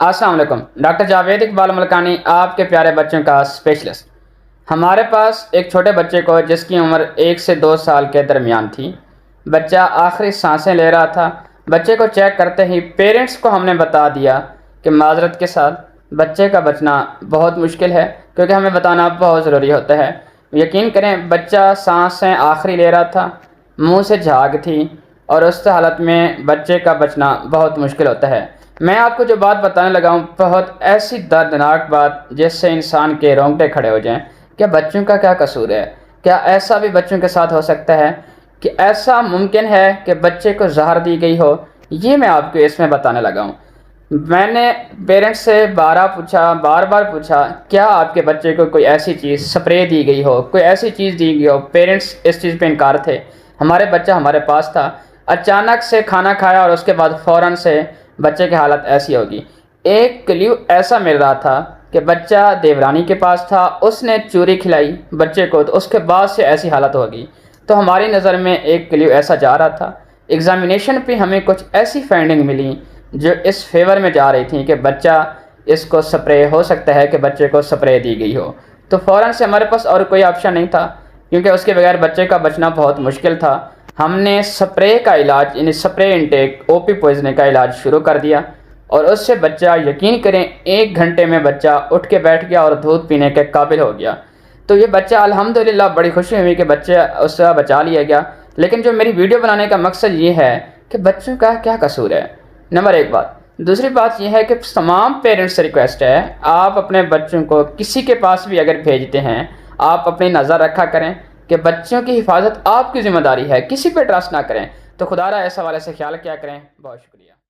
السلام علیکم، ڈاکٹر جاوید اقبال ملکانی، آپ کے پیارے بچوں کا اسپیشلسٹ۔ ہمارے پاس ایک چھوٹے بچے کو جس کی عمر 1 سے 2 سال کے درمیان تھی، بچہ آخری سانسیں لے رہا تھا۔ بچے کو چیک کرتے ہی پیرنٹس کو ہم نے بتا دیا کہ معذرت کے ساتھ بچے کا بچنا بہت مشکل ہے، کیونکہ ہمیں بتانا بہت ضروری ہوتا ہے۔ یقین کریں، بچہ سانسیں آخری لے رہا تھا، منہ سے جھاگ تھی، اور اس حالت میں بچے کا بچنا بہت مشکل ہوتا ہے۔ میں آپ کو جو بات بتانے لگا ہوں، بہت ایسی دردناک بات جس سے انسان کے رونگٹے کھڑے ہو جائیں۔ کیا بچوں کا کیا قصور ہے؟ کیا ایسا بھی بچوں کے ساتھ ہو سکتا ہے کہ ایسا ممکن ہے کہ بچے کو زہر دی گئی ہو؟ یہ میں آپ کو اس میں بتانے لگا ہوں۔ میں نے پیرنٹس سے بار بار پوچھا کیا آپ کے بچے کو کوئی ایسی چیز سپرے دی گئی ہو، کوئی ایسی چیز دی گئی ہو؟ پیرنٹس اس چیز پہ انکار تھے۔ ہمارے بچہ ہمارے پاس تھا، اچانک سے کھانا کھایا اور اس کے بعد فوراً سے بچے کی حالت ایسی ہوگی۔ ایک کلیو ایسا مل رہا تھا کہ بچہ دیورانی کے پاس تھا، اس نے چوری کھلائی بچے کو، تو اس کے بعد سے ایسی حالت ہوگی۔ تو ہماری نظر میں ایک کلیو ایسا جا رہا تھا۔ ایگزامینیشن پہ ہمیں کچھ ایسی فائنڈنگ ملی جو اس فیور میں جا رہی تھیں کہ بچہ اس کو سپرے ہو سکتا ہے، کہ بچے کو سپرے دی گئی ہو۔ تو فوراً سے ہمارے پاس اور کوئی آپشن نہیں تھا، کیونکہ اس کے بغیر بچے کا بچنا بہت مشکل تھا۔ ہم نے سپرے کا علاج، یعنی سپرے انٹیک، او پی پوائزننگ کا علاج شروع کر دیا، اور اس سے بچہ، یقین کریں، 1 گھنٹے میں بچہ اٹھ کے بیٹھ گیا اور دودھ پینے کے قابل ہو گیا۔ تو یہ بچہ الحمدللہ بڑی خوشی ہوئی کہ بچہ اس سے بچا لیا گیا۔ لیکن جو میری ویڈیو بنانے کا مقصد یہ ہے کہ بچوں کا کیا قصور ہے، نمبر 1 بات۔ دوسری بات یہ ہے کہ تمام پیرنٹس سے ریکویسٹ ہے، آپ اپنے بچوں کو کسی کے پاس بھی اگر بھیجتے ہیں، آپ اپنی نظر رکھا کریں کہ بچوں کی حفاظت آپ کی ذمہ داری ہے، کسی پہ ٹرسٹ نہ کریں۔ تو خدا را اس حوالے سے خیال کیا کریں۔ بہت شکریہ۔